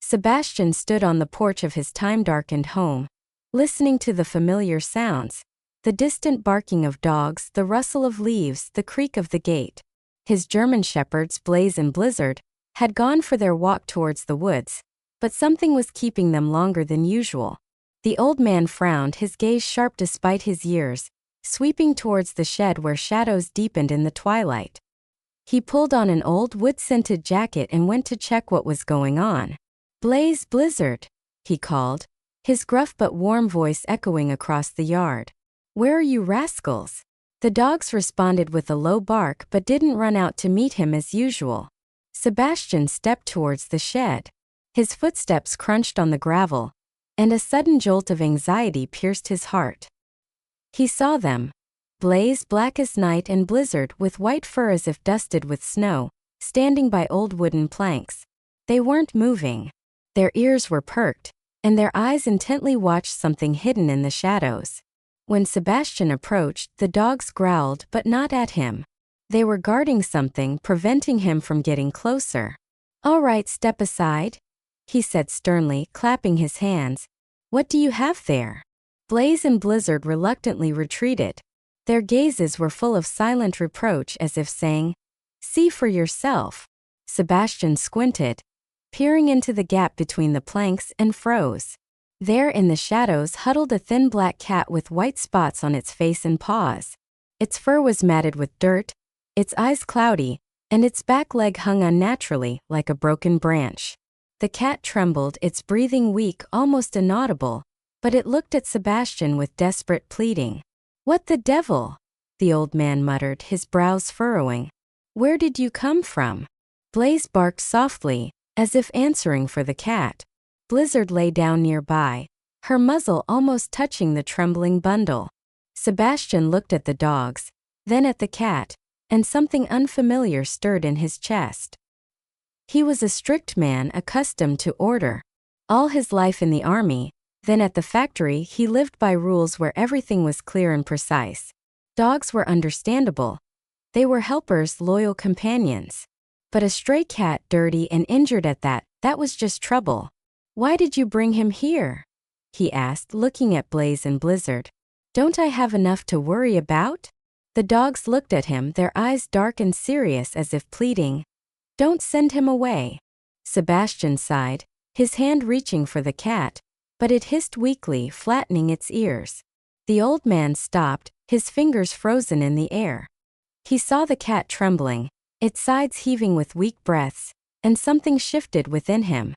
Sebastian stood on the porch of his time-darkened home, listening to the familiar sounds, the distant barking of dogs, the rustle of leaves, the creak of the gate. His German shepherds, Blaze and Blizzard, had gone for their walk towards the woods, but something was keeping them longer than usual. The old man frowned, his gaze sharp despite his years, sweeping towards the shed where shadows deepened in the twilight. He pulled on an old wood-scented jacket and went to check what was going on. "Blaze, Blizzard," he called, his gruff but warm voice echoing across the yard. "Where are you rascals?" The dogs responded with a low bark but didn't run out to meet him as usual. Sebastian stepped towards the shed. His footsteps crunched on the gravel, and a sudden jolt of anxiety pierced his heart. He saw them. Blaze, black as night, and Blizzard, with white fur as if dusted with snow, standing by old wooden planks. They weren't moving. Their ears were perked, and their eyes intently watched something hidden in the shadows. When Sebastian approached, the dogs growled, but not at him. They were guarding something, preventing him from getting closer. "All right, step aside," he said sternly, clapping his hands. "What do you have there?" Blaze and Blizzard reluctantly retreated. Their gazes were full of silent reproach, as if saying, "See for yourself." Sebastian squinted, peering into the gap between the planks, and froze. There in the shadows huddled a thin black cat with white spots on its face and paws. Its fur was matted with dirt, its eyes cloudy, and its back leg hung unnaturally, like a broken branch. The cat trembled, its breathing weak, almost inaudible, but it looked at Sebastian with desperate pleading. "What the devil?" the old man muttered, his brows furrowing. "Where did you come from?" Blaze barked softly, as if answering for the cat. Blizzard lay down nearby, her muzzle almost touching the trembling bundle. Sebastian looked at the dogs, then at the cat, and something unfamiliar stirred in his chest. He was a strict man, accustomed to order. All his life in the army, then at the factory, he lived by rules where everything was clear and precise. Dogs were understandable. They were helpers, loyal companions. But a stray cat, dirty and injured at that was just trouble. "Why did you bring him here?" he asked, looking at Blaze and Blizzard. "Don't I have enough to worry about?" The dogs looked at him, their eyes dark and serious, as if pleading. "Don't send him away." Sebastian sighed, his hand reaching for the cat, but it hissed weakly, flattening its ears. The old man stopped, his fingers frozen in the air. He saw the cat trembling, its sides heaving with weak breaths, and something shifted within him.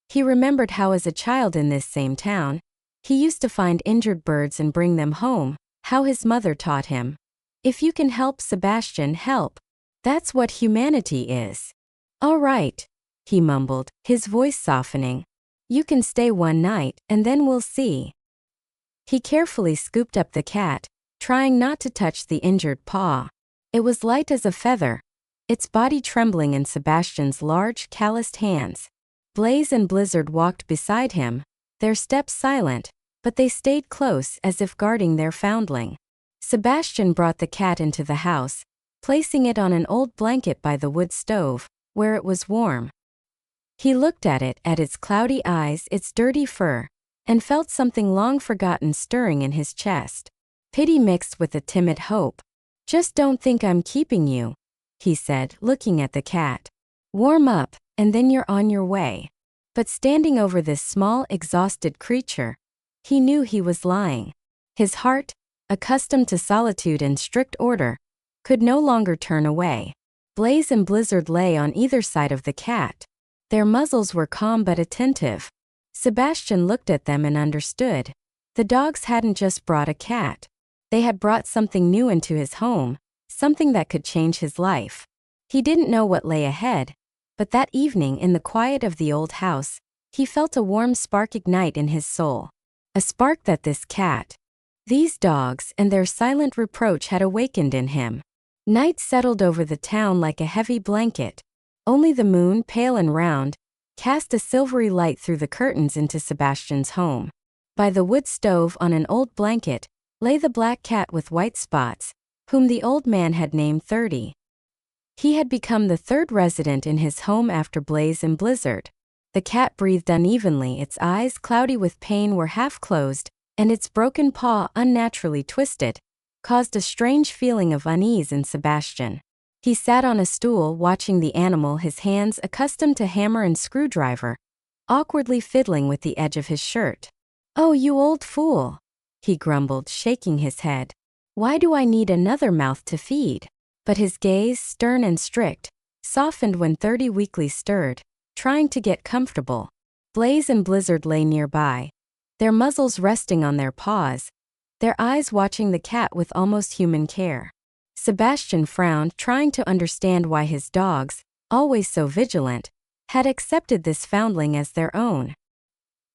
He remembered how as a child in this same town, he used to find injured birds and bring them home, how his mother taught him, "If you can help, Sebastian, help. That's what humanity is." "All right," he mumbled, his voice softening. "You can stay one night, and then we'll see." He carefully scooped up the cat, trying not to touch the injured paw. It was light as a feather, its body trembling in Sebastian's large, calloused hands. Blaze and Blizzard walked beside him, their steps silent, but they stayed close, as if guarding their foundling. Sebastian brought the cat into the house, placing it on an old blanket by the wood stove, where it was warm. He looked at it, at its cloudy eyes, its dirty fur, and felt something long forgotten stirring in his chest. Pity mixed with a timid hope. "Just don't think I'm keeping you," he said, looking at the cat. "Warm up, and then you're on your way." But standing over this small, exhausted creature, he knew he was lying. His heart, accustomed to solitude and strict order, could no longer turn away. Blaze and Blizzard lay on either side of the cat. Their muzzles were calm but attentive. Sebastian looked at them and understood. The dogs hadn't just brought a cat. They had brought something new into his home, something that could change his life. He didn't know what lay ahead, but that evening in the quiet of the old house, he felt a warm spark ignite in his soul. A spark that this cat, these dogs, and their silent reproach had awakened in him. Night settled over the town like a heavy blanket. Only the moon, pale and round, cast a silvery light through the curtains into Sebastian's home. By the wood stove on an old blanket lay the black cat with white spots, whom the old man had named 30. He had become the third resident in his home after Blaze and Blizzard. The cat breathed unevenly, its eyes, cloudy with pain, were half closed, and its broken paw, unnaturally twisted, caused a strange feeling of unease in Sebastian. He sat on a stool watching the animal, his hands, accustomed to hammer and screwdriver, awkwardly fiddling with the edge of his shirt. "Oh, you old fool," he grumbled, shaking his head. "Why do I need another mouth to feed?" But his gaze, stern and strict, softened when 30 weakly stirred, trying to get comfortable. Blaze and Blizzard lay nearby, their muzzles resting on their paws, their eyes watching the cat with almost human care. Sebastian frowned, trying to understand why his dogs, always so vigilant, had accepted this foundling as their own.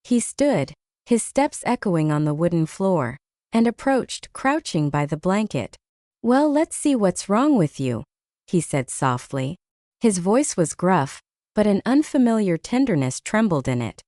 He stood, his steps echoing on the wooden floor, and approached, crouching by the blanket. "Well, let's see what's wrong with you," he said softly. His voice was gruff, but an unfamiliar tenderness trembled in it.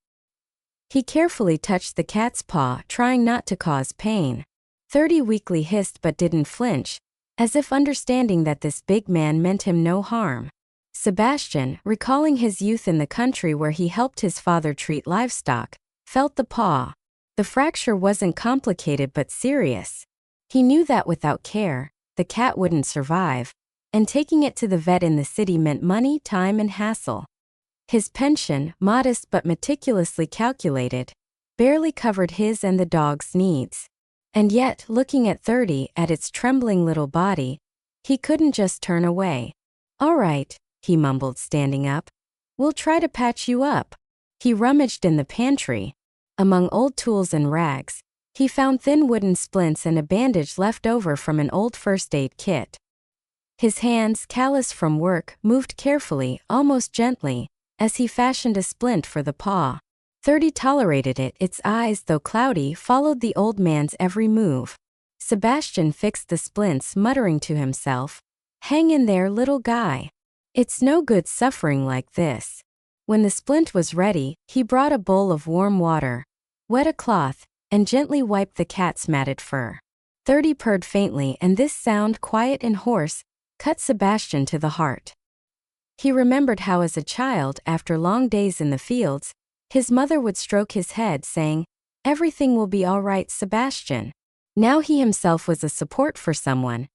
He carefully touched the cat's paw, trying not to cause pain. 30 weakly hissed but didn't flinch, as if understanding that this big man meant him no harm. Sebastian, recalling his youth in the country where he helped his father treat livestock, felt the paw. The fracture wasn't complicated but serious. He knew that without care, the cat wouldn't survive, and taking it to the vet in the city meant money, time, and hassle. His pension, modest but meticulously calculated, barely covered his and the dog's needs. And yet, looking at 30, at its trembling little body, he couldn't just turn away. "All right," he mumbled, standing up. "We'll try to patch you up." He rummaged in the pantry. Among old tools and rags, he found thin wooden splints and a bandage left over from an old first aid kit. His hands, callous from work, moved carefully, almost gently, as he fashioned a splint for the paw. 30 tolerated it, its eyes, though cloudy, followed the old man's every move. Sebastian fixed the splints, muttering to himself, "Hang in there, little guy. It's no good suffering like this." When the splint was ready, he brought a bowl of warm water, wet a cloth, and gently wiped the cat's matted fur. 30 purred faintly, and this sound, quiet and hoarse, cut Sebastian to the heart. He remembered how as a child, after long days in the fields, his mother would stroke his head, saying, "Everything will be all right, Sebastian." Now he himself was a support for someone,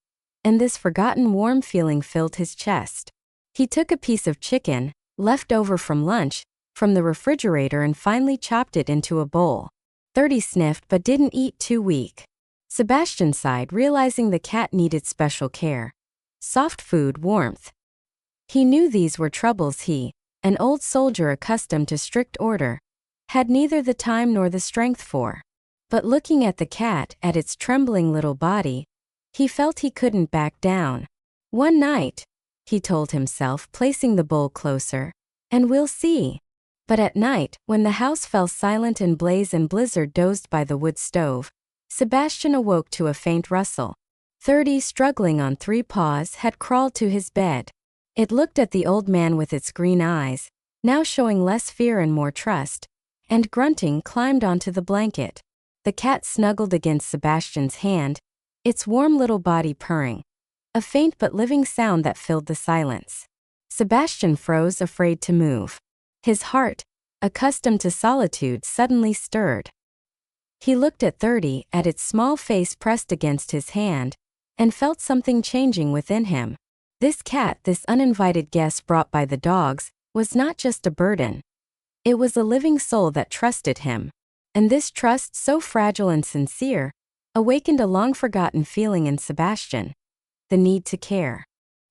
and this forgotten warm feeling filled his chest. He took a piece of chicken, left over from lunch, from the refrigerator and finally chopped it into a bowl. 30 sniffed but didn't eat, too weak. Sebastian sighed, realizing the cat needed special care. Soft food, warmth. He knew these were troubles he, an old soldier accustomed to strict order, had neither the time nor the strength for. But looking at the cat, at its trembling little body, he felt he couldn't back down. "One night," he told himself, placing the bowl closer, "and we'll see." But at night, when the house fell silent and Blaze and Blizzard dozed by the wood stove, Sebastian awoke to a faint rustle. 30, struggling on 3 paws, had crawled to his bed. It looked at the old man with its green eyes, now showing less fear and more trust, and grunting climbed onto the blanket. The cat snuggled against Sebastian's hand, its warm little body purring, a faint but living sound that filled the silence. Sebastian froze, afraid to move. His heart, accustomed to solitude, suddenly stirred. He looked at 30, at its small face pressed against his hand, and felt something changing within him. This cat, this uninvited guest brought by the dogs, was not just a burden. It was a living soul that trusted him. And this trust, so fragile and sincere, awakened a long-forgotten feeling in Sebastian: the need to care.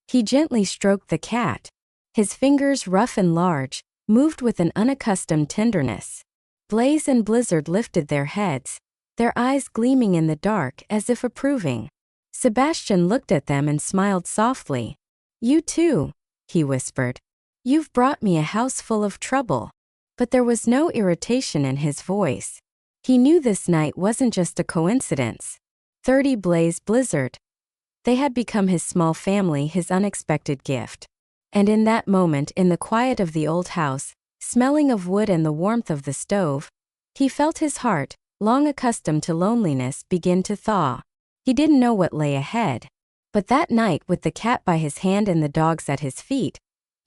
He gently stroked the cat. His fingers, rough and large, moved with an unaccustomed tenderness. Blaze and Blizzard lifted their heads, their eyes gleaming in the dark as if approving. Sebastian looked at them and smiled softly. "You too," he whispered. "You've brought me a house full of trouble." But there was no irritation in his voice. He knew this night wasn't just a coincidence. 30 Blaze, Blizzard. They had become his small family, his unexpected gift. And in that moment, in the quiet of the old house, smelling of wood and the warmth of the stove, he felt his heart, long accustomed to loneliness, begin to thaw. He didn't know what lay ahead. But that night, with the cat by his hand and the dogs at his feet,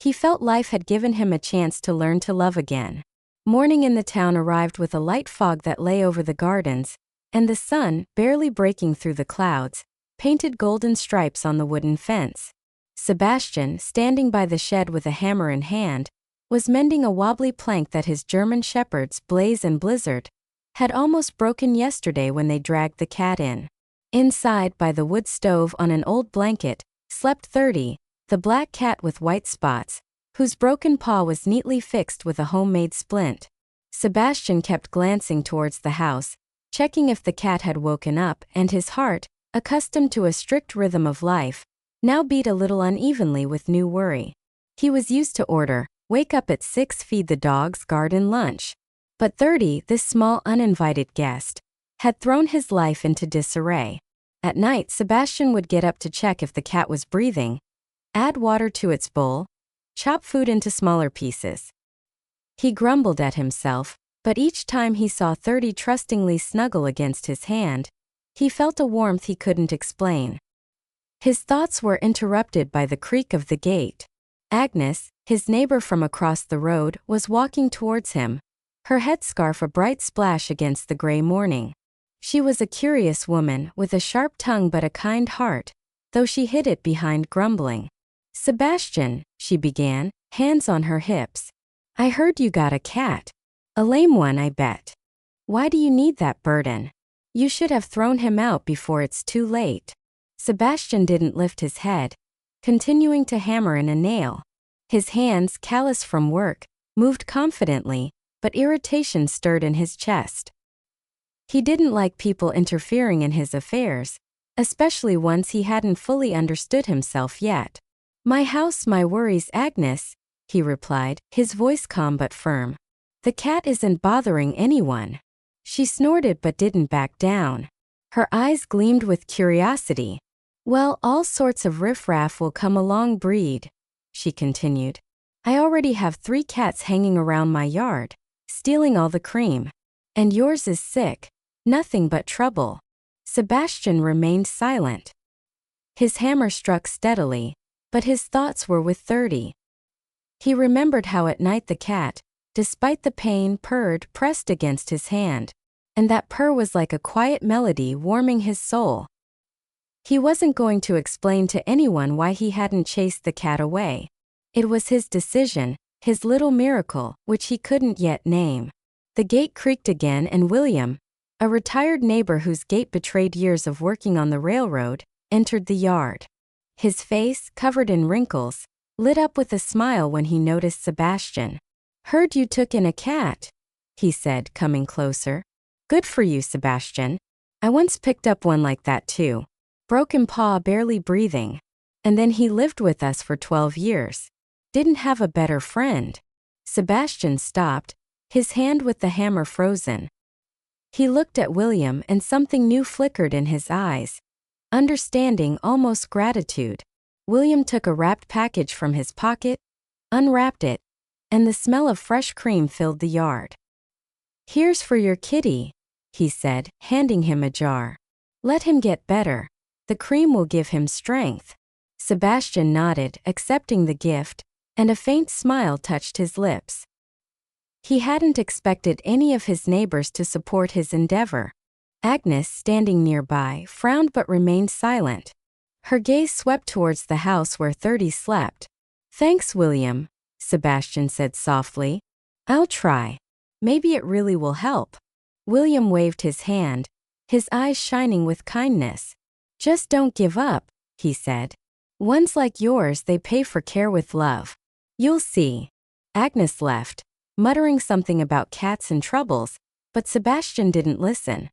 He felt life had given him a chance to learn to love again. Morning in the town arrived with a light fog that lay over the gardens, and the sun, barely breaking through the clouds, painted golden stripes on the wooden fence. Sebastian, standing by the shed with a hammer in hand, was mending a wobbly plank that his German shepherds, Blaze and Blizzard, had almost broken yesterday when they dragged the cat in. Inside, by the wood stove on an old blanket, slept 30, the black cat with white spots, whose broken paw was neatly fixed with a homemade splint. Sebastian kept glancing towards the house, checking if the cat had woken up, and his heart, accustomed to a strict rhythm of life, now beat a little unevenly with new worry. He was used to order, wake up at 6, feed the dogs, garden lunch. But 30, this small uninvited guest, had thrown his life into disarray. At night, Sebastian would get up to check if the cat was breathing, add water to its bowl, chop food into smaller pieces. He grumbled at himself, but each time he saw 30 trustingly snuggle against his hand, he felt a warmth he couldn't explain. His thoughts were interrupted by the creak of the gate. Agnes, his neighbor from across the road, was walking towards him, her headscarf a bright splash against the gray morning. She was a curious woman, with a sharp tongue but a kind heart, though she hid it behind grumbling. "Sebastian," she began, hands on her hips. "I heard you got a cat. A lame one, I bet. Why do you need that burden? You should have thrown him out before it's too late." Sebastian didn't lift his head, continuing to hammer in a nail. His hands, callous from work, moved confidently, but irritation stirred in his chest. He didn't like people interfering in his affairs, especially once he hadn't fully understood himself yet. "My house, my worries, Agnes," he replied, his voice calm but firm. "The cat isn't bothering anyone." She snorted but didn't back down. Her eyes gleamed with curiosity. "Well, all sorts of riffraff will come along breed," she continued. "I already have 3 cats hanging around my yard, stealing all the cream. And yours is sick. Nothing but trouble." Sebastian remained silent. His hammer struck steadily, but his thoughts were with 30. He remembered how at night the cat, despite the pain, purred, pressed against his hand, and that purr was like a quiet melody warming his soul. He wasn't going to explain to anyone why he hadn't chased the cat away. It was his decision, his little miracle, which he couldn't yet name. The gate creaked again and William, a retired neighbor whose gait betrayed years of working on the railroad, entered the yard. His face, covered in wrinkles, lit up with a smile when he noticed Sebastian. "Heard you took in a cat," he said, coming closer. "Good for you, Sebastian. I once picked up one like that too. Broken paw, barely breathing. And then he lived with us for 12 years. Didn't have a better friend." Sebastian stopped, his hand with the hammer frozen. He looked at William and something new flickered in his eyes. Understanding, almost gratitude. William took a wrapped package from his pocket, unwrapped it, and the smell of fresh cream filled the yard. "Here's for your kitty," he said, handing him a jar. "Let him get better. The cream will give him strength." Sebastian nodded, accepting the gift, and a faint smile touched his lips. He hadn't expected any of his neighbors to support his endeavor. Agnes, standing nearby, frowned but remained silent. Her gaze swept towards the house where 30 slept. "Thanks, William," Sebastian said softly. "I'll try. Maybe it really will help." William waved his hand, his eyes shining with kindness. "Just don't give up," he said. "Ones like yours, they pay for care with love. You'll see." Agnes left, muttering something about cats and troubles, but Sebastian didn't listen.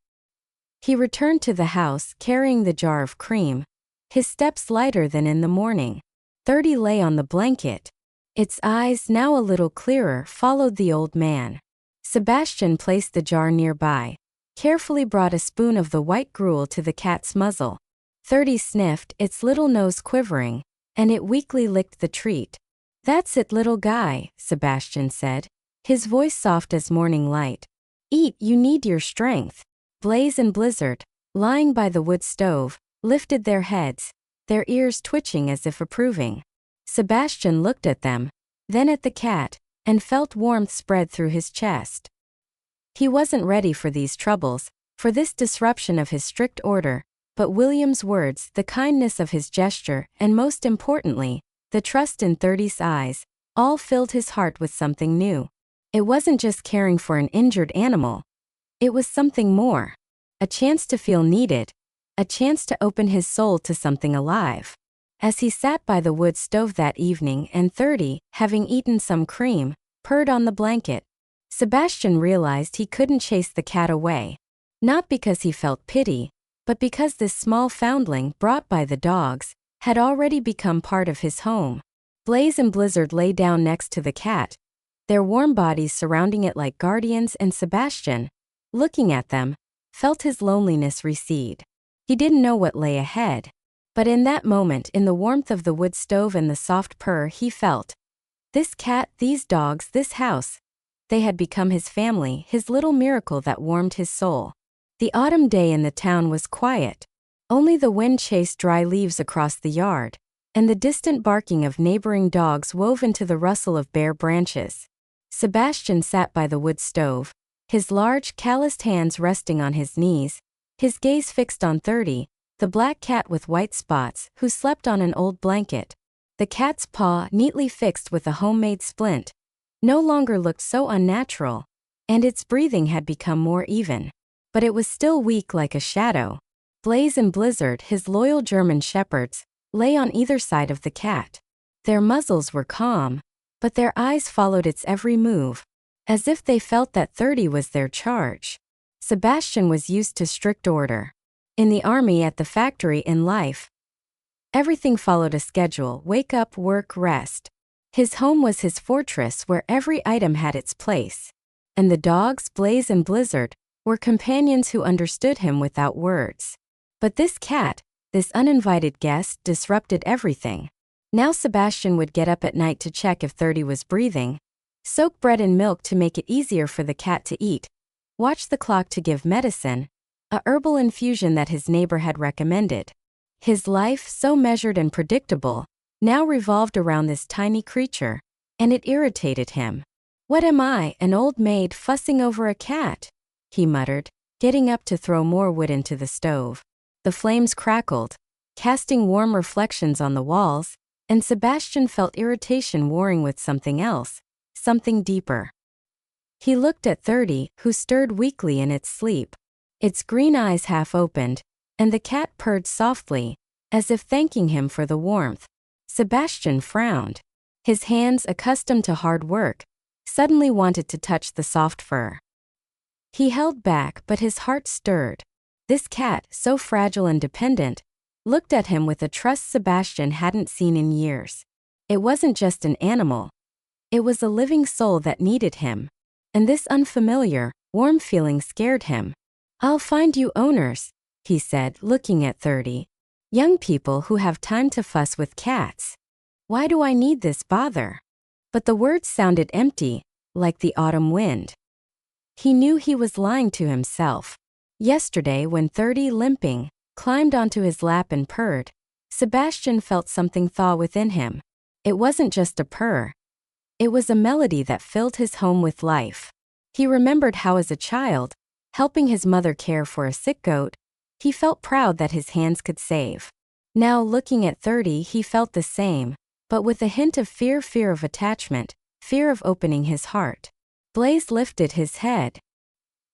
He returned to the house, carrying the jar of cream, his steps lighter than in the morning. 30 lay on the blanket. Its eyes, now a little clearer, followed the old man. Sebastian placed the jar nearby, carefully brought a spoon of the white gruel to the cat's muzzle. 30 sniffed, its little nose quivering, and it weakly licked the treat. "That's it, little guy," Sebastian said, his voice soft as morning light. "Eat, you need your strength." Blaze and Blizzard, lying by the wood stove, lifted their heads, their ears twitching as if approving. Sebastian looked at them, then at the cat, and felt warmth spread through his chest. He wasn't ready for these troubles, for this disruption of his strict order, but William's words, the kindness of his gesture, and most importantly, the trust in 30's eyes, all filled his heart with something new. It wasn't just caring for an injured animal. It was something more. A chance to feel needed. A chance to open his soul to something alive. As he sat by the wood stove that evening and 30, having eaten some cream, purred on the blanket, Sebastian realized he couldn't chase the cat away. Not because he felt pity, but because this small foundling brought by the dogs had already become part of his home. Blaze and Blizzard lay down next to the cat, their warm bodies surrounding it like guardians, and Sebastian, looking at them, felt his loneliness recede. He didn't know what lay ahead, but in that moment, in the warmth of the wood stove and the soft purr, he felt, this cat, these dogs, this house, they had become his family, his little miracle that warmed his soul. The autumn day in the town was quiet. Only the wind chased dry leaves across the yard, and the distant barking of neighboring dogs wove into the rustle of bare branches. Sebastian sat by the wood stove, his large, calloused hands resting on his knees, his gaze fixed on 30, the black cat with white spots, who slept on an old blanket. The cat's paw, neatly fixed with a homemade splint, no longer looked so unnatural, and its breathing had become more even. But it was still weak like a shadow. Blaze and Blizzard, his loyal German shepherds, lay on either side of the cat. Their muzzles were calm, but their eyes followed its every move, as if they felt that 30 was their charge. Sebastian was used to strict order. In the army, at the factory, in life, everything followed a schedule: wake up, work, rest. His home was his fortress where every item had its place. And the dogs, Blaze and Blizzard, were companions who understood him without words. But this cat, this uninvited guest, disrupted everything. Now Sebastian would get up at night to check if 30 was breathing, soak bread in milk to make it easier for the cat to eat, watch the clock to give medicine, a herbal infusion that his neighbor had recommended. His life, so measured and predictable, now revolved around this tiny creature, and it irritated him. What am I, an old maid fussing over a cat? He muttered, getting up to throw more wood into the stove. The flames crackled, casting warm reflections on the walls, and Sebastian felt irritation warring with something else, something deeper. He looked at 30, who stirred weakly in its sleep. Its green eyes half opened, and the cat purred softly, as if thanking him for the warmth. Sebastian frowned. His hands, accustomed to hard work, suddenly wanted to touch the soft fur. He held back, but his heart stirred. This cat, so fragile and dependent, looked at him with a trust Sebastian hadn't seen in years. It wasn't just an animal. It was a living soul that needed him. And this unfamiliar, warm feeling scared him. I'll find you owners, he said, looking at 30. Young people who have time to fuss with cats. Why do I need this bother? But the words sounded empty, like the autumn wind. He knew he was lying to himself. Yesterday, when 30, limping, climbed onto his lap and purred, Sebastian felt something thaw within him. It wasn't just a purr. It was a melody that filled his home with life. He remembered how, as a child, helping his mother care for a sick goat, he felt proud that his hands could save. Now, looking at 30, he felt the same, but with a hint of fear of attachment, fear of opening his heart. Blaze lifted his head.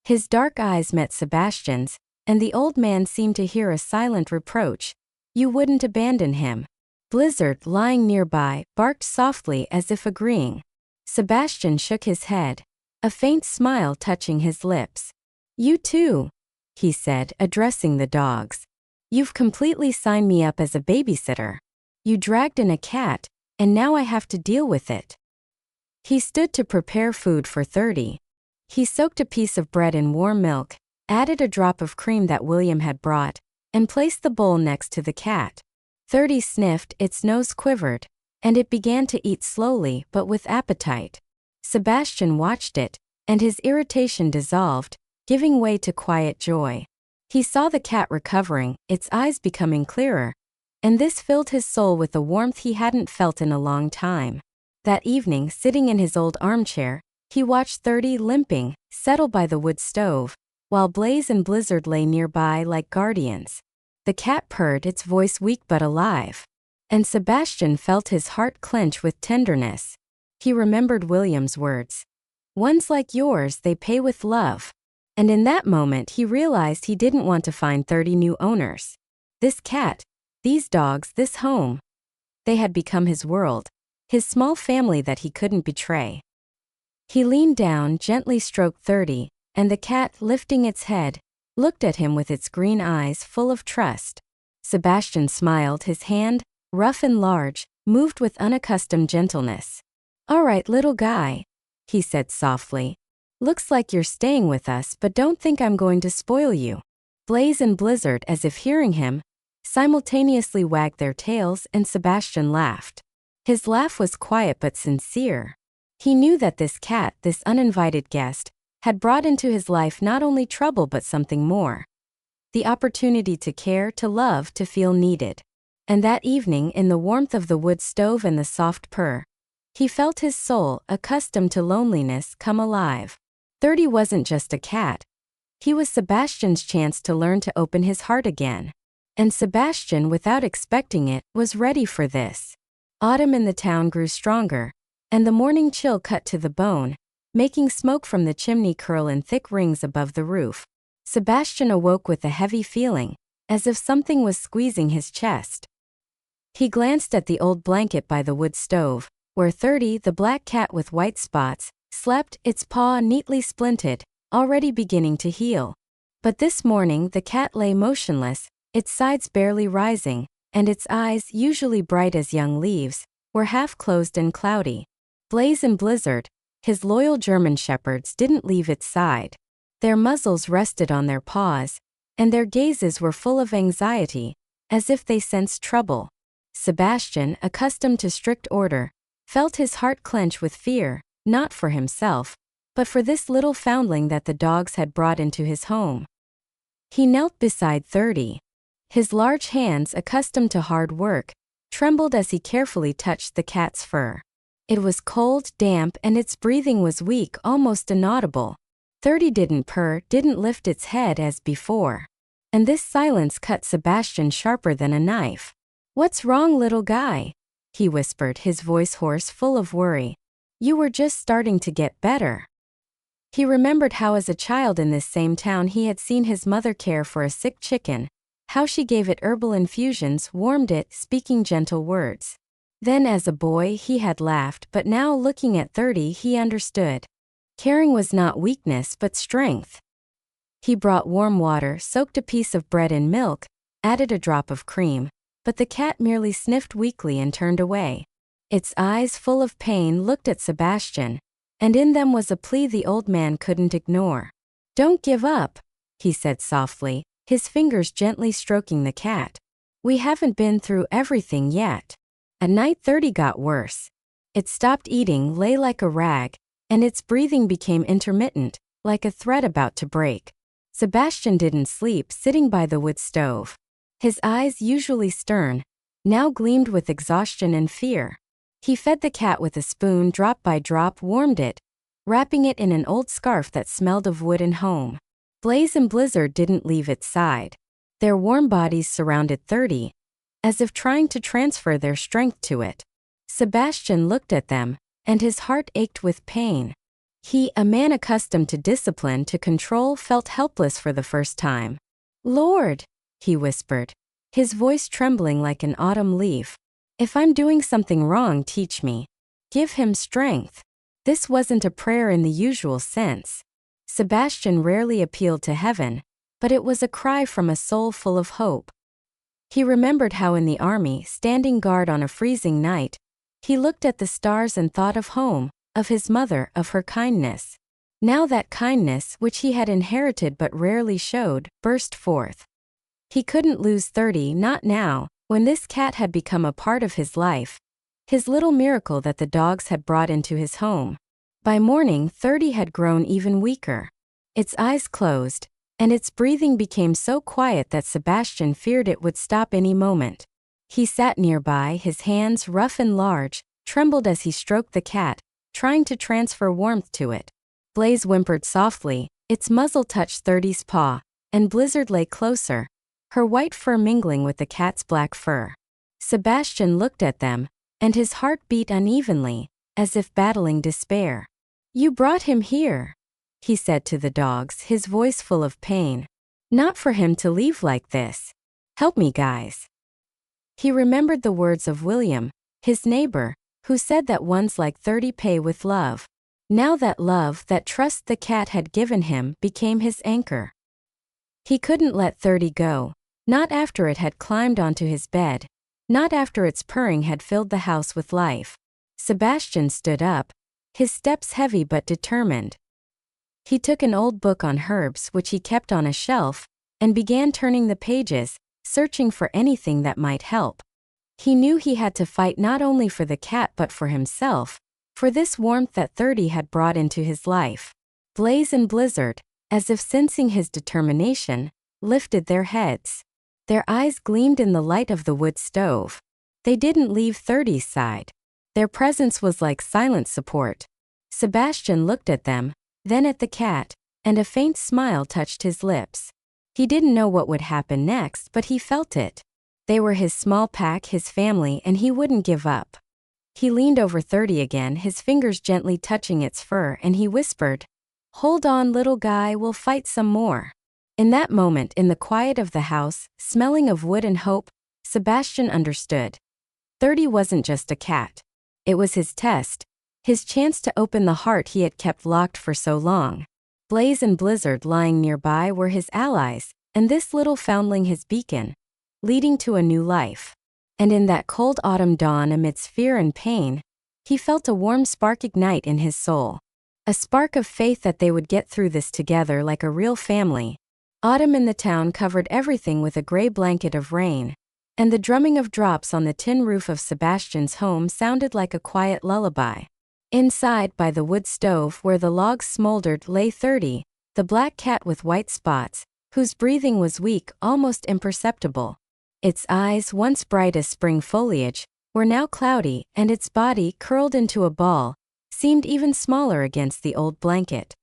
His dark eyes met Sebastian's, and the old man seemed to hear a silent reproach. You wouldn't abandon him. Blizzard, lying nearby, barked softly as if agreeing. Sebastian shook his head, a faint smile touching his lips. You too, he said, addressing the dogs. You've completely signed me up as a babysitter. You dragged in a cat, and now I have to deal with it. He stood to prepare food for 30. He soaked a piece of bread in warm milk, added a drop of cream that William had brought, and placed the bowl next to the cat. 30 sniffed, its nose quivered, and it began to eat slowly but with appetite. Sebastian watched it, and his irritation dissolved, giving way to quiet joy. He saw the cat recovering, its eyes becoming clearer, and this filled his soul with a warmth he hadn't felt in a long time. That evening, sitting in his old armchair, he watched 30 limping settle by the wood stove, while Blaze and Blizzard lay nearby like guardians. The cat purred, its voice weak but alive. And Sebastian felt his heart clench with tenderness. He remembered William's words. "Ones like yours, they pay with love." And in that moment he realized he didn't want to find 30 new owners. This cat, these dogs, this home. They had become his world, his small family that he couldn't betray. He leaned down, gently stroked 30, and the cat, lifting its head, looked at him with its green eyes full of trust. Sebastian smiled, his hand, rough and large, moved with unaccustomed gentleness. "All right, little guy," he said softly. "Looks like you're staying with us, but don't think I'm going to spoil you." Blaze and Blizzard, as if hearing him, simultaneously wagged their tails, and Sebastian laughed. His laugh was quiet but sincere. He knew that this cat, this uninvited guest, had brought into his life not only trouble but something more. The opportunity to care, to love, to feel needed. And that evening, in the warmth of the wood stove and the soft purr, he felt his soul, accustomed to loneliness, come alive. 30 wasn't just a cat. He was Sebastian's chance to learn to open his heart again. And Sebastian, without expecting it, was ready for this. Autumn in the town grew stronger, and the morning chill cut to the bone, making smoke from the chimney curl in thick rings above the roof. Sebastian awoke with a heavy feeling, as if something was squeezing his chest. He glanced at the old blanket by the wood stove, where 30, the black cat with white spots, slept, its paw neatly splinted, already beginning to heal. But this morning the cat lay motionless, its sides barely rising, and its eyes, usually bright as young leaves, were half closed and cloudy. Blaze and Blizzard, his loyal German shepherds, didn't leave its side. Their muzzles rested on their paws, and their gazes were full of anxiety, as if they sensed trouble. Sebastian, accustomed to strict order, felt his heart clench with fear, not for himself, but for this little foundling that the dogs had brought into his home. He knelt beside 30. His large hands, accustomed to hard work, trembled as he carefully touched the cat's fur. It was cold, damp, and its breathing was weak, almost inaudible. 30 didn't purr, didn't lift its head as before. And this silence cut Sebastian sharper than a knife. "What's wrong, little guy?" he whispered, his voice hoarse, full of worry. "You were just starting to get better." He remembered how as a child in this same town he had seen his mother care for a sick chicken, how she gave it herbal infusions, warmed it, speaking gentle words. Then as a boy he had laughed, but now looking at 30 he understood. Caring was not weakness but strength. He brought warm water, soaked a piece of bread in milk, added a drop of cream, but the cat merely sniffed weakly and turned away. Its eyes, full of pain, looked at Sebastian, and in them was a plea the old man couldn't ignore. "Don't give up," he said softly, his fingers gently stroking the cat. "We haven't been through everything yet." At night 30 got worse. It stopped eating, lay like a rag, and its breathing became intermittent, like a thread about to break. Sebastian didn't sleep, sitting by the wood stove. His eyes, usually stern, now gleamed with exhaustion and fear. He fed the cat with a spoon, drop by drop, warmed it, wrapping it in an old scarf that smelled of wood and home. Blaze and Blizzard didn't leave its side. Their warm bodies surrounded 30, as if trying to transfer their strength to it. Sebastian looked at them, and his heart ached with pain. He, a man accustomed to discipline, to control, felt helpless for the first time. "Lord," he whispered, his voice trembling like an autumn leaf, "if I'm doing something wrong, teach me. Give him strength." This wasn't a prayer in the usual sense. Sebastian rarely appealed to heaven, but it was a cry from a soul full of hope. He remembered how in the army, standing guard on a freezing night, he looked at the stars and thought of home, of his mother, of her kindness. Now that kindness, which he had inherited but rarely showed, burst forth. He couldn't lose 30, not now, when this cat had become a part of his life, his little miracle that the dogs had brought into his home. By morning, 30 had grown even weaker. Its eyes closed, and its breathing became so quiet that Sebastian feared it would stop any moment. He sat nearby, his hands rough and large, trembled as he stroked the cat, trying to transfer warmth to it. Blaze whimpered softly, its muzzle touched 30's paw, and Blizzard lay closer, her white fur mingling with the cat's black fur. Sebastian looked at them, and his heart beat unevenly, as if battling despair. "You brought him here," he said to the dogs, his voice full of pain. "Not for him to leave like this. Help me, guys." He remembered the words of William, his neighbor, who said that ones like 30 pay with love. Now that love, that trust the cat had given him, became his anchor. He couldn't let 30 go, not after it had climbed onto his bed, not after its purring had filled the house with life. Sebastian stood up, his steps heavy but determined. He took an old book on herbs which he kept on a shelf, and began turning the pages, searching for anything that might help. He knew he had to fight not only for the cat but for himself, for this warmth that 30 had brought into his life. Blaze and Blizzard, as if sensing his determination, lifted their heads. Their eyes gleamed in the light of the wood stove. They didn't leave 30's side. Their presence was like silent support. Sebastian looked at them, then at the cat, and a faint smile touched his lips. He didn't know what would happen next, but he felt it. They were his small pack, his family, and he wouldn't give up. He leaned over 30 again, his fingers gently touching its fur, and he whispered, "Hold on, little guy, we'll fight some more." In that moment, in the quiet of the house, smelling of wood and hope, Sebastian understood. 30 wasn't just a cat. It was his test, his chance to open the heart he had kept locked for so long. Blaze and Blizzard lying nearby were his allies, and this little foundling his beacon, leading to a new life. And in that cold autumn dawn, amidst fear and pain, he felt a warm spark ignite in his soul. A spark of faith that they would get through this together like a real family. Autumn in the town covered everything with a gray blanket of rain, and the drumming of drops on the tin roof of Sebastian's home sounded like a quiet lullaby. Inside, by the wood stove where the logs smoldered, lay 30, the black cat with white spots, whose breathing was weak, almost imperceptible. Its eyes, once bright as spring foliage, were now cloudy, and its body, curled into a ball, seemed even smaller against the old blanket.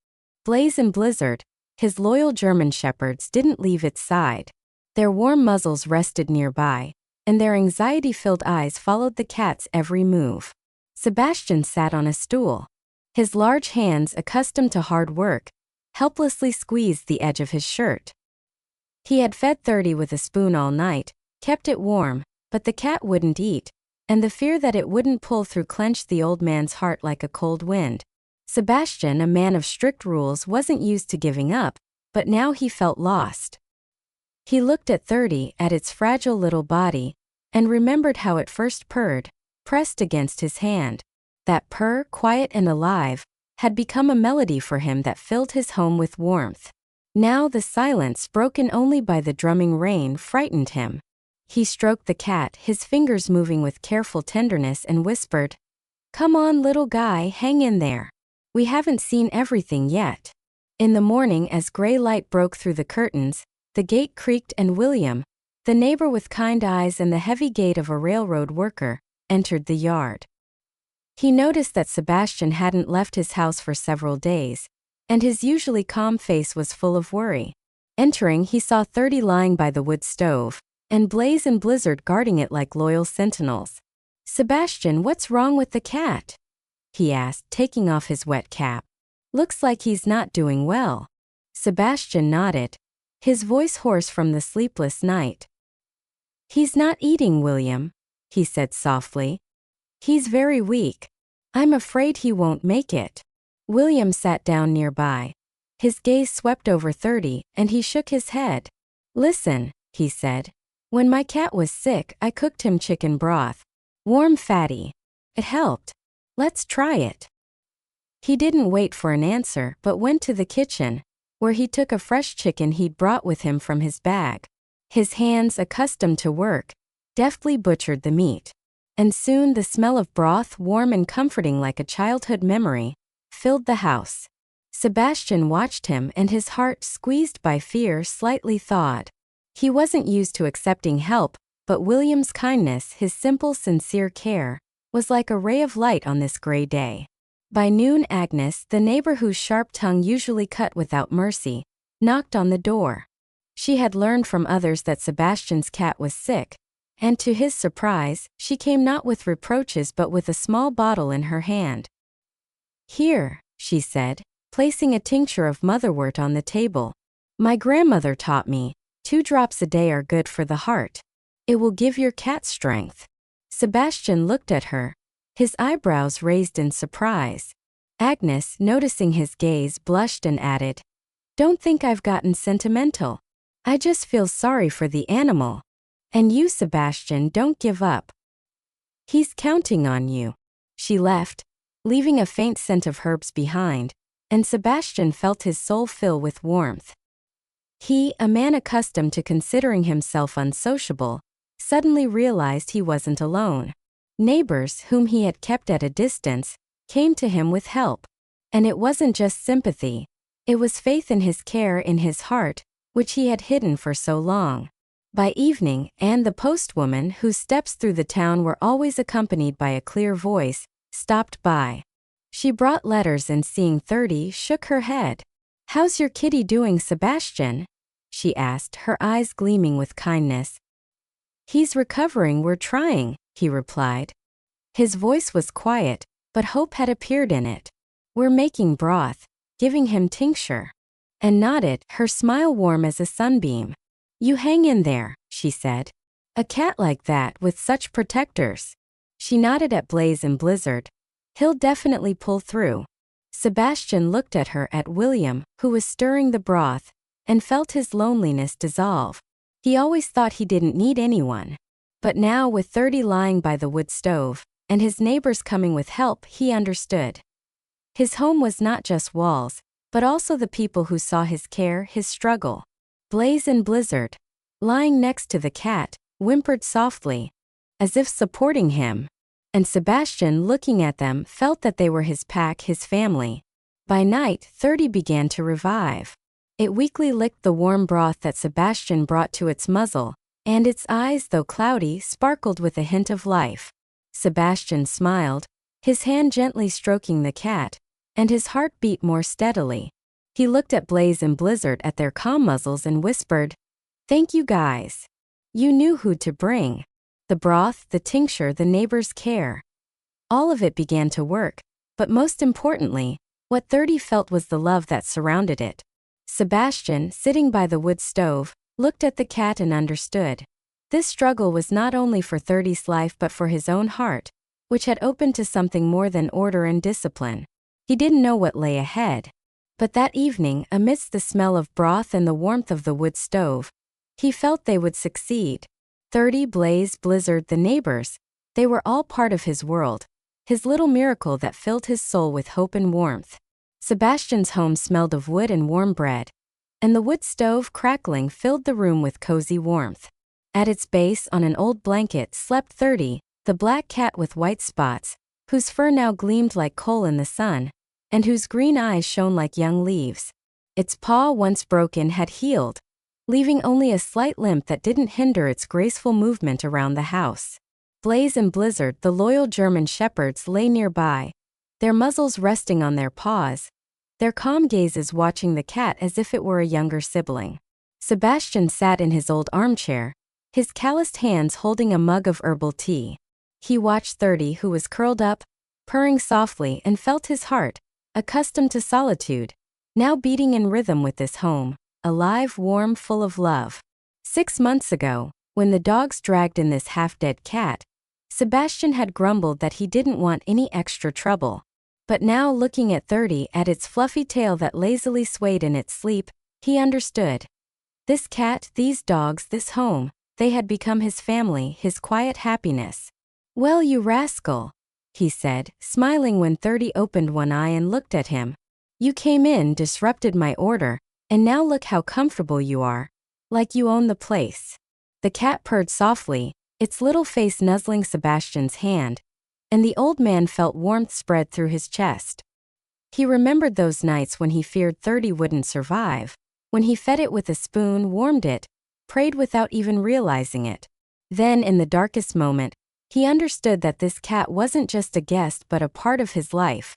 Blaze and Blizzard, his loyal German shepherds, didn't leave its side. Their warm muzzles rested nearby, and their anxiety-filled eyes followed the cat's every move. Sebastian sat on a stool. His large hands, accustomed to hard work, helplessly squeezed the edge of his shirt. He had fed 30 with a spoon all night, kept it warm, but the cat wouldn't eat, and the fear that it wouldn't pull through clenched the old man's heart like a cold wind. Sebastian, a man of strict rules, wasn't used to giving up, but now he felt lost. He looked at 30, at its fragile little body, and remembered how it first purred, pressed against his hand. That purr, quiet and alive, had become a melody for him that filled his home with warmth. Now the silence, broken only by the drumming rain, frightened him. He stroked the cat, his fingers moving with careful tenderness, and whispered, "Come on, little guy, hang in there. We haven't seen everything yet." In the morning, as gray light broke through the curtains, the gate creaked and William, the neighbor with kind eyes and the heavy gait of a railroad worker, entered the yard. He noticed that Sebastian hadn't left his house for several days, and his usually calm face was full of worry. Entering, he saw 30 lying by the wood stove, and Blaze and Blizzard guarding it like loyal sentinels. "Sebastian, what's wrong with the cat?" he asked, taking off his wet cap. "Looks like he's not doing well." Sebastian nodded, his voice hoarse from the sleepless night. "He's not eating, William," he said softly. "He's very weak. I'm afraid he won't make it." William sat down nearby. His gaze swept over 30, and he shook his head. "Listen," he said. "When my cat was sick, I cooked him chicken broth. Warm, fatty. It helped. Let's try it." He didn't wait for an answer, but went to the kitchen, where he took a fresh chicken he'd brought with him from his bag. His hands, accustomed to work, deftly butchered the meat. And soon the smell of broth, warm and comforting like a childhood memory, filled the house. Sebastian watched him, and his heart, squeezed by fear, slightly thawed. He wasn't used to accepting help, but William's kindness, his simple, sincere care, was like a ray of light on this gray day. By noon, Agnes, the neighbor whose sharp tongue usually cut without mercy, knocked on the door. She had learned from others that Sebastian's cat was sick, and to his surprise, she came not with reproaches but with a small bottle in her hand. "Here," she said, placing a tincture of motherwort on the table. "My grandmother taught me, 2 drops a day are good for the heart. It will give your cat strength." Sebastian looked at her, his eyebrows raised in surprise. Agnes, noticing his gaze, blushed and added, "Don't think I've gotten sentimental. I just feel sorry for the animal. And you, Sebastian, don't give up. He's counting on you." She left, leaving a faint scent of herbs behind, and Sebastian felt his soul fill with warmth. He, a man accustomed to considering himself unsociable, suddenly realized he wasn't alone. Neighbors, whom he had kept at a distance, came to him with help. And it wasn't just sympathy. It was faith in his care, in his heart, which he had hidden for so long. By evening, Anne, the postwoman, whose steps through the town were always accompanied by a clear voice, stopped by. She brought letters and, seeing 30, shook her head. "How's your kitty doing, Sebastian?" she asked, her eyes gleaming with kindness. "He's recovering, we're trying," he replied. His voice was quiet, but hope had appeared in it. "We're making broth, giving him tincture." And nodded, her smile warm as a sunbeam. "You hang in there," she said. "A cat like that, with such protectors." She nodded at Blaze and Blizzard. "He'll definitely pull through." Sebastian looked at her, at William, who was stirring the broth, and felt his loneliness dissolve. He always thought he didn't need anyone. But now, with 30 lying by the wood stove, and his neighbors coming with help, he understood. His home was not just walls, but also the people who saw his care, his struggle. Blaze and Blizzard, lying next to the cat, whimpered softly, as if supporting him. And Sebastian, looking at them, felt that they were his pack, his family. By night, 30 began to revive. It weakly licked the warm broth that Sebastian brought to its muzzle, and its eyes, though cloudy, sparkled with a hint of life. Sebastian smiled, his hand gently stroking the cat, and his heart beat more steadily. He looked at Blaze and Blizzard, at their calm muzzles, and whispered, "Thank you guys. You knew who to bring. The broth, the tincture, the neighbor's care. All of it began to work, but most importantly, what 30 felt was the love that surrounded it." Sebastian, sitting by the wood stove, looked at the cat and understood. This struggle was not only for 30's life but for his own heart, which had opened to something more than order and discipline. He didn't know what lay ahead. But that evening, amidst the smell of broth and the warmth of the wood stove, he felt they would succeed. 30, Blaze, Blizzard, the neighbors, they were all part of his world, his little miracle that filled his soul with hope and warmth. Sebastian's home smelled of wood and warm bread, and the wood stove, crackling, filled the room with cozy warmth. At its base, on an old blanket, slept 30, the black cat with white spots, whose fur now gleamed like coal in the sun, and whose green eyes shone like young leaves. Its paw, once broken, had healed, leaving only a slight limp that didn't hinder its graceful movement around the house. Blaze and Blizzard, the loyal German shepherds, lay nearby, their muzzles resting on their paws, their calm gazes watching the cat as if it were a younger sibling. Sebastian sat in his old armchair, his calloused hands holding a mug of herbal tea. He watched 30, who was curled up, purring softly, and felt his heart, accustomed to solitude, now beating in rhythm with this home, alive, warm, full of love. 6 months ago, when the dogs dragged in this half-dead cat, Sebastian had grumbled that he didn't want any extra trouble. But now, looking at 30, at its fluffy tail that lazily swayed in its sleep, he understood. This cat, these dogs, this home, they had become his family, his quiet happiness. "Well, you rascal," he said, smiling when 30 opened one eye and looked at him. "You came in, disrupted my order, and now look how comfortable you are. Like you own the place." The cat purred softly, its little face nuzzling Sebastian's hand, and the old man felt warmth spread through his chest. He remembered those nights when he feared 30 wouldn't survive, when he fed it with a spoon, warmed it, prayed without even realizing it. Then, in the darkest moment, He understood that this cat wasn't just a guest but a part of his life,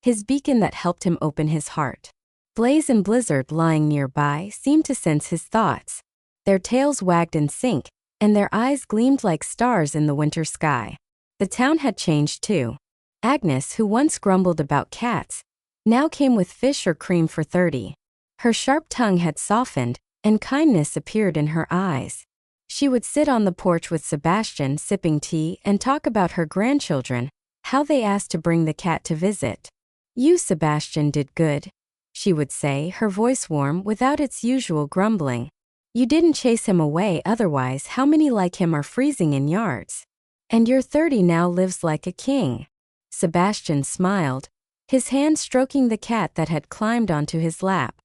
his beacon that helped him open his heart. Blaze and Blizzard, lying nearby, seemed to sense his thoughts. Their tails wagged in sync, and their eyes gleamed like stars in the winter sky. The town had changed too. Agnes, who once grumbled about cats, now came with fish or cream for 30. Her sharp tongue had softened, and kindness appeared in her eyes. She would sit on the porch with Sebastian, sipping tea, and talk about her grandchildren, how they asked to bring the cat to visit. "You, Sebastian, did good," she would say, her voice warm without its usual grumbling. "You didn't chase him away, otherwise how many like him are freezing in yards? And your 30 now lives like a king." Sebastian smiled, his hand stroking the cat that had climbed onto his lap.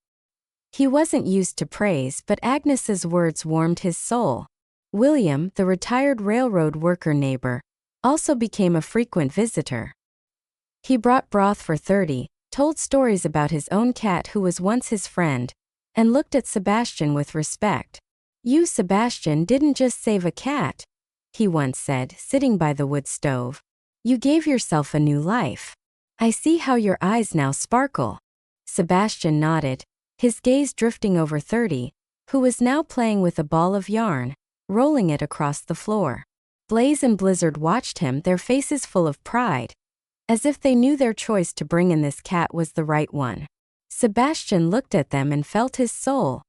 He wasn't used to praise, but Agnes's words warmed his soul. William, the retired railroad worker neighbor, also became a frequent visitor. He brought broth for 30, told stories about his own cat who was once his friend, and looked at Sebastian with respect. "You, Sebastian, didn't just save a cat," he once said, sitting by the wood stove. "You gave yourself a new life. I see how your eyes now sparkle." Sebastian nodded, his gaze drifting over 30, who was now playing with a ball of yarn, rolling it across the floor. Blaze and Blizzard watched him, their faces full of pride, as if they knew their choice to bring in this cat was the right one. Sebastian looked at them and felt his soul,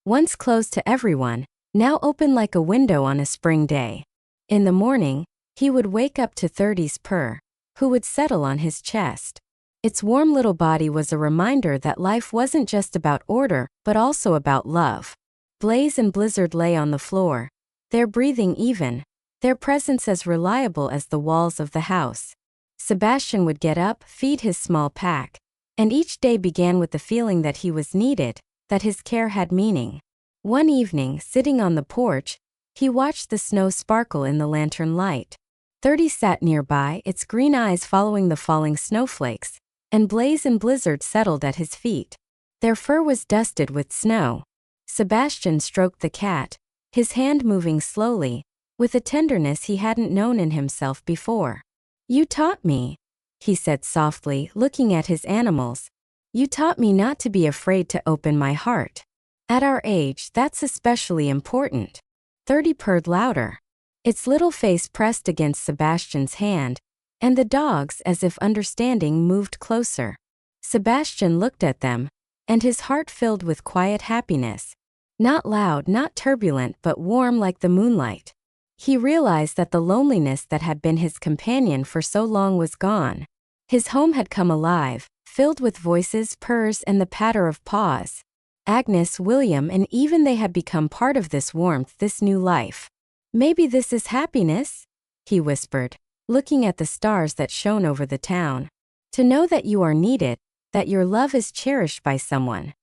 once closed to everyone, now open like a window on a spring day. In the morning, he would wake up to 30's purr, who would settle on his chest. Its warm little body was a reminder that life wasn't just about order, but also about love. Blaze and Blizzard lay on the floor, their breathing even, their presence as reliable as the walls of the house. Sebastian would get up, feed his small pack, and each day began with the feeling that he was needed, that his care had meaning. One evening, sitting on the porch, he watched the snow sparkle in the lantern light. 30 sat nearby, its green eyes following the falling snowflakes, and Blaze and Blizzard settled at his feet. Their fur was dusted with snow. Sebastian stroked the cat, his hand moving slowly, with a tenderness he hadn't known in himself before. "You taught me," he said softly, looking at his animals. "You taught me not to be afraid to open my heart. At our age, that's especially important." 30 purred louder. Its little face pressed against Sebastian's hand, and the dogs, as if understanding, moved closer. Sebastian looked at them, and his heart filled with quiet happiness. Not loud, not turbulent, but warm like the moonlight. He realized that the loneliness that had been his companion for so long was gone. His home had come alive, filled with voices, purrs, and the patter of paws. Agnes, William, and even they had become part of this warmth, this new life. "Maybe this is happiness," he whispered, looking at the stars that shone over the town. "To know that you are needed, that your love is cherished by someone."